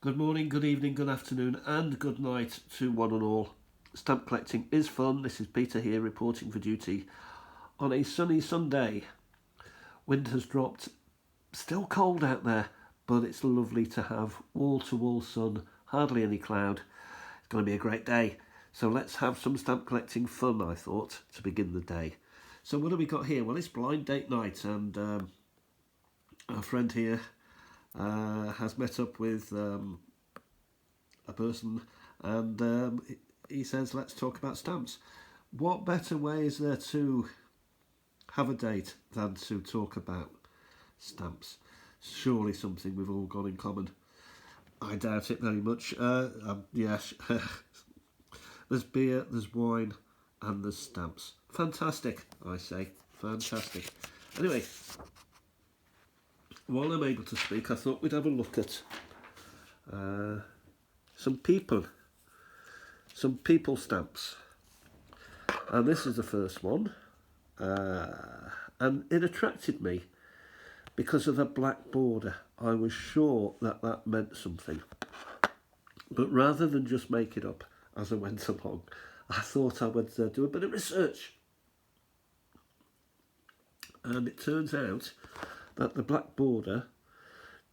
Good morning, good evening, good afternoon, and good night to one and all. Stamp collecting is fun. This is Peter here reporting for duty on a sunny Sunday. Wind has dropped, still cold out there, but it's lovely to have wall to wall sun, hardly any cloud. It's going to be a great day. So let's have some stamp collecting fun, I thought, to begin the day. So what have we got here? Well, it's blind date night, and our friend here has met up with a person, and he says, let's talk about stamps. What better way is there to have a date than to talk about stamps? Surely something we've all got in common. I doubt it very much. Yes, there's beer, there's wine, and there's stamps. Fantastic, I say. Fantastic. Anyway, while I'm able to speak, I thought we'd have a look at some people stamps. And this is the first one. And it attracted me because of the black border. I was sure that meant something. But rather than just make it up as I went along, I thought I would do a bit of research. And it turns out that the black border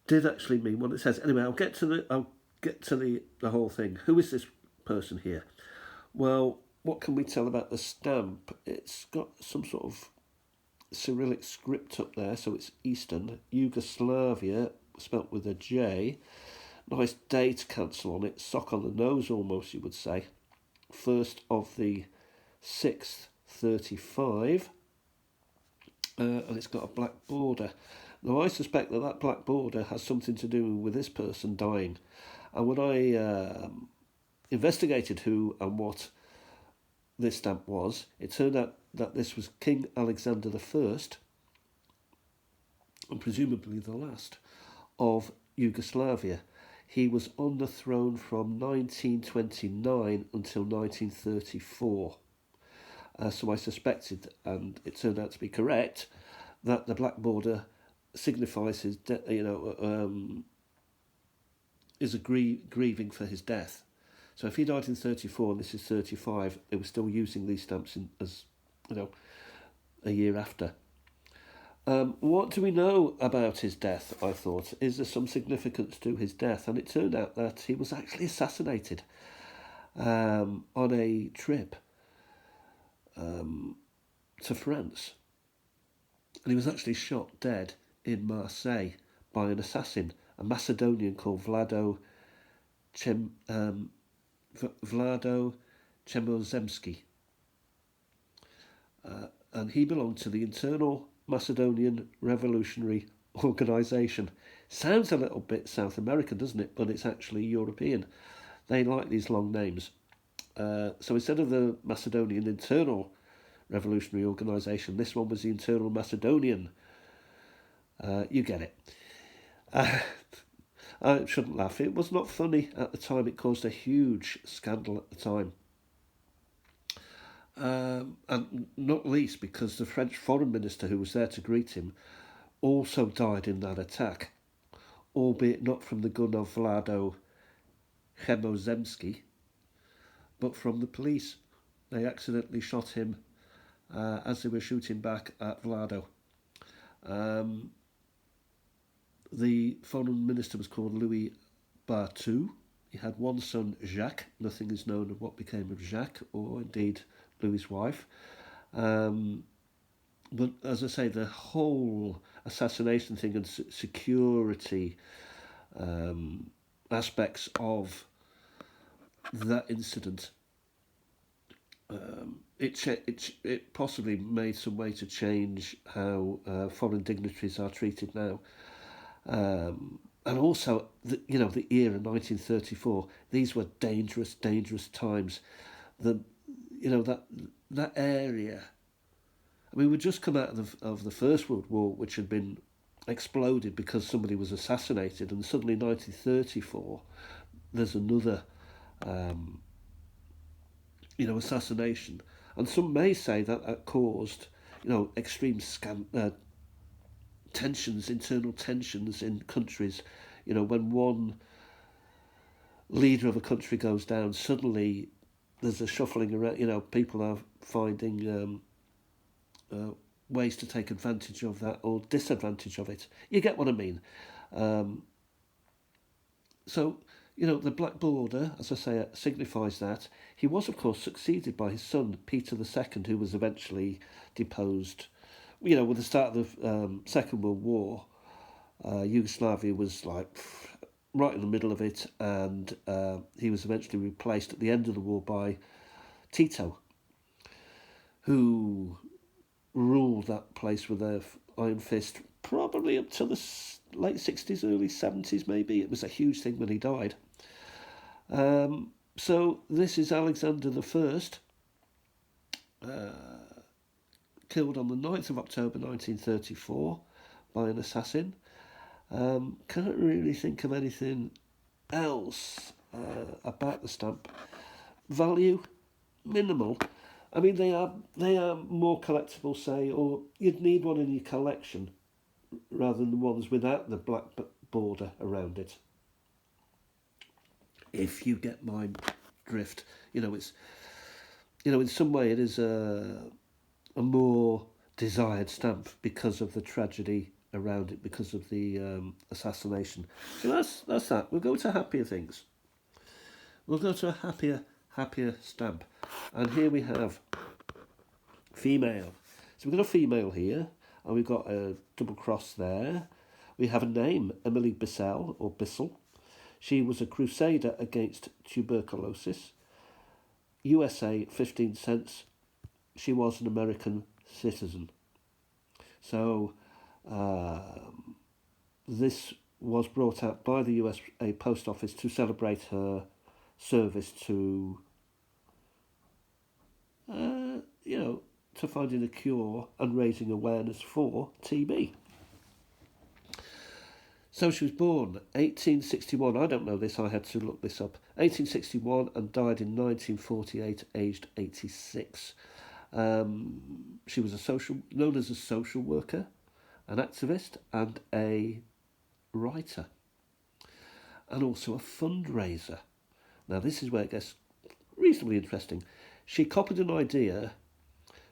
did actually mean what it says. Anyway, I'll get to the whole thing. Who is this person here? Well, what can we tell about the stamp? It's got some sort of Cyrillic script up there, so it's Eastern. Yugoslavia, spelt with a J. Nice date cancel on it. Sock on the nose, almost, you would say. 1st of the 6th, 35. And it's got a black border. Now, I suspect that black border has something to do with this person dying. And when I investigated who and what this stamp was, it turned out that this was King Alexander I, and presumably the last, of Yugoslavia. He was on the throne from 1929 until 1934. So I suspected, and it turned out to be correct, that the black border signifies his, is grieving for his death. So if he died in 34 and this is 35, they were still using these stamps as a year after. What do we know about his death, I thought? Is there some significance to his death? And it turned out that he was actually assassinated on a trip to France. And he was actually shot dead in Marseille by an assassin, a Macedonian called Vlado Chemozemski. And he belonged to the Internal Macedonian Revolutionary Organisation. Sounds a little bit South American, doesn't it? But it's actually European. They like these long names. So instead of the Macedonian Internal Revolutionary Organisation, this one was the Internal Macedonian. You get it. I shouldn't laugh. It was not funny at the time. It caused a huge scandal at the time. And not least because the French foreign minister who was there to greet him also died in that attack, albeit not from the gun of Vlado Chemozemski, but from the police. They accidentally shot him as they were shooting back at Vlado. The foreign minister was called Louis Barthou. He had one son, Jacques. Nothing is known of what became of Jacques, or indeed Louis's wife. But as I say, the whole assassination thing and security aspects of that incident, it possibly made some way to change how foreign dignitaries are treated now. And also, the era 1934. These were dangerous times. That area. I mean, we'd just come out of the First World War, which had been exploded because somebody was assassinated, and suddenly 1934, there's another, assassination. And some may say that caused, extreme tensions, internal tensions in countries. When one leader of a country goes down, suddenly there's a shuffling around. People are finding ways to take advantage of that or disadvantage of it. You get what I mean. Um, so, the Black Border, as I say, signifies that. He was, of course, succeeded by his son, Peter II, who was eventually deposed. With the start of the Second World War, Yugoslavia was right in the middle of it, and he was eventually replaced at the end of the war by Tito, who ruled that place with an iron fist probably up to the late 60s, early 70s maybe. It was a huge thing when he died. So this is Alexander I, killed on the 9th of October 1934 by an assassin. Can't really think of anything else about the stamp. Value, minimal. I mean, they are more collectible, say, or you'd need one in your collection rather than the ones without the black border around it. If you get my drift, it's, in some way it is a more desired stamp because of the tragedy around it, because of the assassination. So that's that. We'll go to happier things. We'll go to a happier stamp. And here we have female. So we've got a female here, and we've got a double cross there. We have a name, Emily Bissell, or Bissell. She was a crusader against tuberculosis. USA, 15 cents. She was an American citizen. So this was brought out by the USA Post Office to celebrate her service to to finding a cure and raising awareness for TB. So she was born 1861. I don't know this, I had to look this up. 1861 and died in 1948, aged 86. She was known as a social worker, an activist, and a writer, and also a fundraiser. Now this is where it gets reasonably interesting. She copied an idea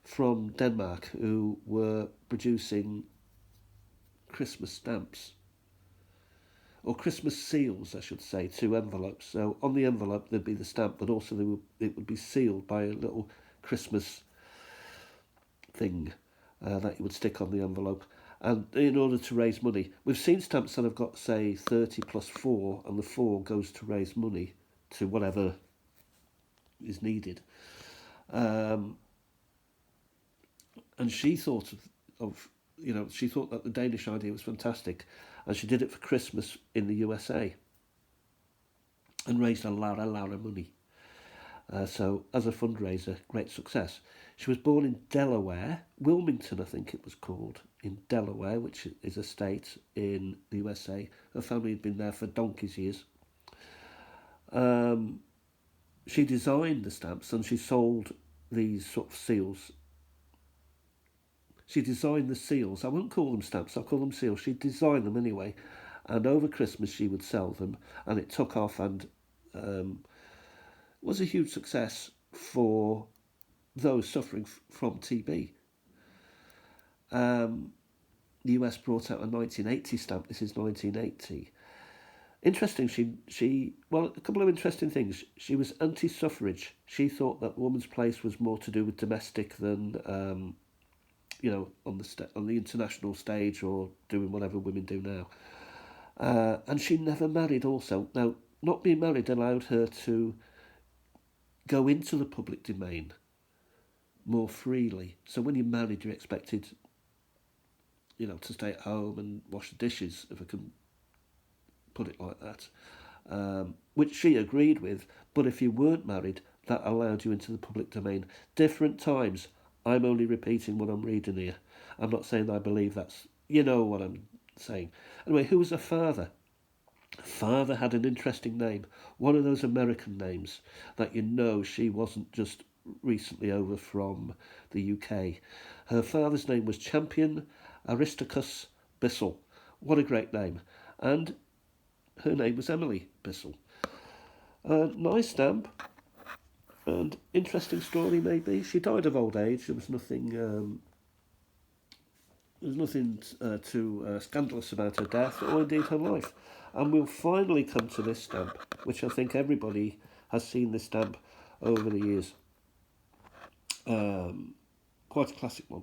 from Denmark, who were producing Christmas stamps, or Christmas seals, I should say, to envelopes. So on the envelope there'd be the stamp, but also it would be sealed by a little Christmas thing that you would stick on the envelope. And in order to raise money, we've seen stamps that have got, say, 30 plus 4, and the 4 goes to raise money to whatever is needed. And she thought she thought that the Danish idea was fantastic, and she did it for Christmas in the USA and raised a lot of money. So as a fundraiser, great success. She was born in Delaware, Wilmington I think it was called, in Delaware, which is a state in the USA. Her family had been there for donkey's years. She designed the stamps and she sold these sort of seals. She designed the seals. I won't call them stamps, I'll call them seals. She designed them anyway. And over Christmas she would sell them, and it took off and was a huge success for those suffering from TB. The US brought out a 1980 stamp. This is 1980. Interesting, a couple of interesting things. She was anti-suffrage. She thought that woman's place was more to do with domestic than, on the international stage or doing whatever women do now. And she never married also. Now, not being married allowed her to go into the public domain more freely. So when you're married, you're expected, to stay at home and wash the dishes, if I can put it like that, which she agreed with. But if you weren't married, that allowed you into the public domain. Different times. I'm only repeating what I'm reading here. I'm not saying I believe that's, what I'm saying. Anyway, who was her father? Her father had an interesting name. One of those American names that she wasn't just recently over from the UK. Her father's name was Champion Aristarchus Bissell. What a great name. And her name was Emily Bissell. Nice stamp, and interesting story maybe. She died of old age. There was nothing. There's nothing too scandalous about her death or indeed her life. And we'll finally come to this stamp, which I think everybody has seen this stamp over the years. Quite a classic one.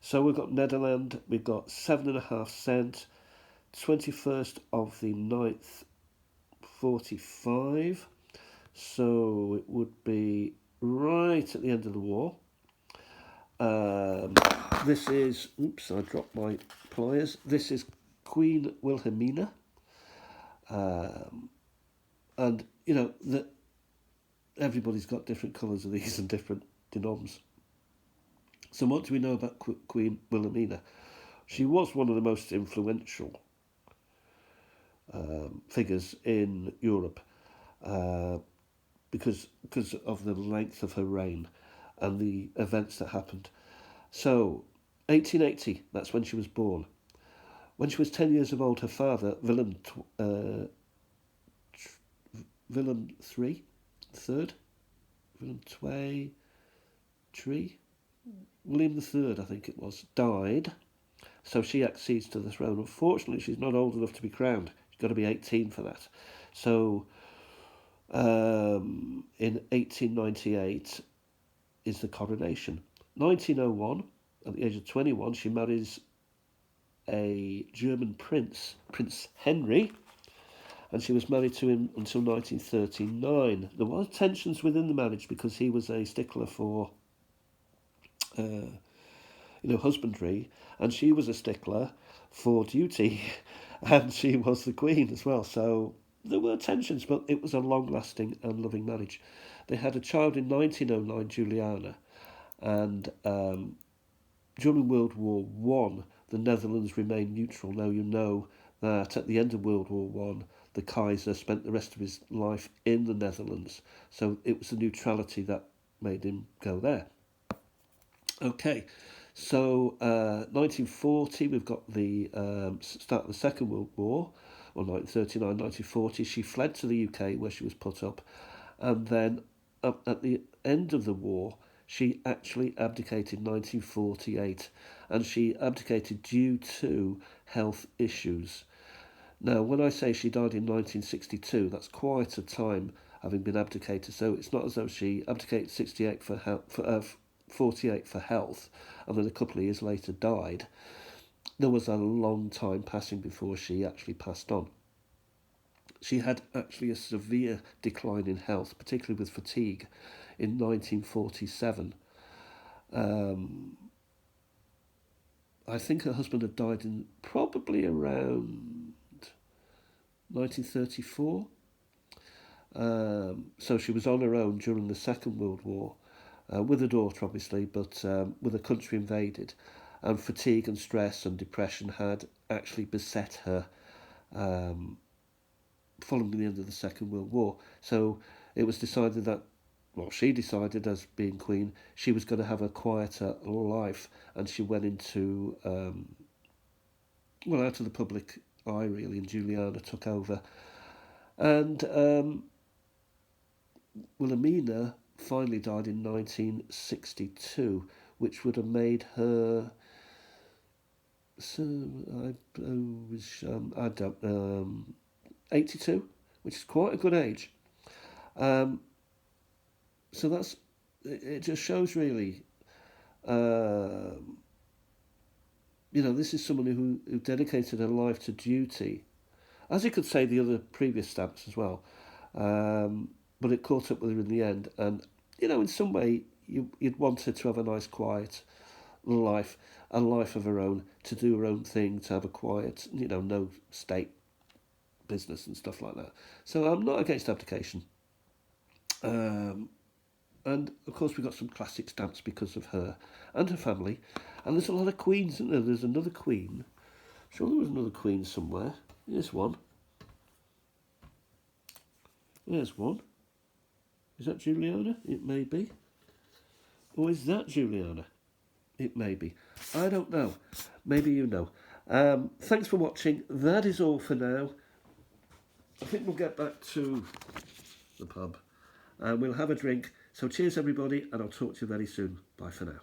So we've got Nederland, we've got 7.5 cent, 21st of the 9th, 45. So it would be right at the end of the war. This is, oops, I dropped my pliers. This is Queen Wilhelmina. And, you know, everybody's got different colours of these and different denoms. So what do we know about Queen Wilhelmina? She was one of the most influential figures in Europe because of the length of her reign and the events that happened. So, 1880, that's when she was born. When she was 10 years of old, her father, Willem III, Willem III, I think it was, died. So she accedes to the throne. Unfortunately, she's not old enough to be crowned. She's got to be 18 for that. So, in 1898 is the coronation. 1901, at the age of 21, she marries a German prince, Prince Henry, and she was married to him until 1939. There was tensions within the marriage because he was a stickler for, husbandry, and she was a stickler for duty, and she was the queen as well. So there were tensions, but it was a long-lasting and loving marriage. They had a child in 1909, Juliana, and during World War One, the Netherlands remained neutral. Now you know that at the end of World War One, the Kaiser spent the rest of his life in the Netherlands. So it was the neutrality that made him go there. Okay, so 1940, we've got the start of the Second World War, or 1939, 1940. She fled to the UK where she was put up, and then at the end of the war, she actually abdicated in 1948, and she abdicated due to health issues. Now, when I say she died in 1962, that's quite a time having been abdicated. So it's not as though she abdicated 68 for 48 for health, and then a couple of years later died. There was a long time passing before she actually passed on. She had actually a severe decline in health, particularly with fatigue, in 1947. I think her husband had died in probably around 1934. So she was on her own during the Second World War, with a daughter obviously, but with a country invaded. And fatigue and stress and depression had actually beset her following the end of the Second World War. So it was decided that, well, she decided as being queen, she was going to have a quieter life, and she went into, out of the public eye really, and Juliana took over. And Wilhelmina finally died in 1962, which would have made her, so I don't 82, which is quite a good age. So that's, it just shows really, this is someone who dedicated her life to duty, as you could say the other previous stamps as well, but it caught up with her in the end, and, in some way you'd want her to have a nice quiet life, a life of her own, to do her own thing, to have a quiet, no state business and stuff like that. So I'm not against abdication. And of course we've got some classic stamps because of her and her family. And there's a lot of queens, isn't there? There's another queen. I'm sure there was another queen somewhere. Here's one. There's one. Is that Juliana? It may be. Or is that Juliana? It may be. I don't know. Maybe you know. Thanks for watching. That is all for now. I think we'll get back to the pub. And we'll have a drink. So cheers everybody, and I'll talk to you very soon. Bye for now.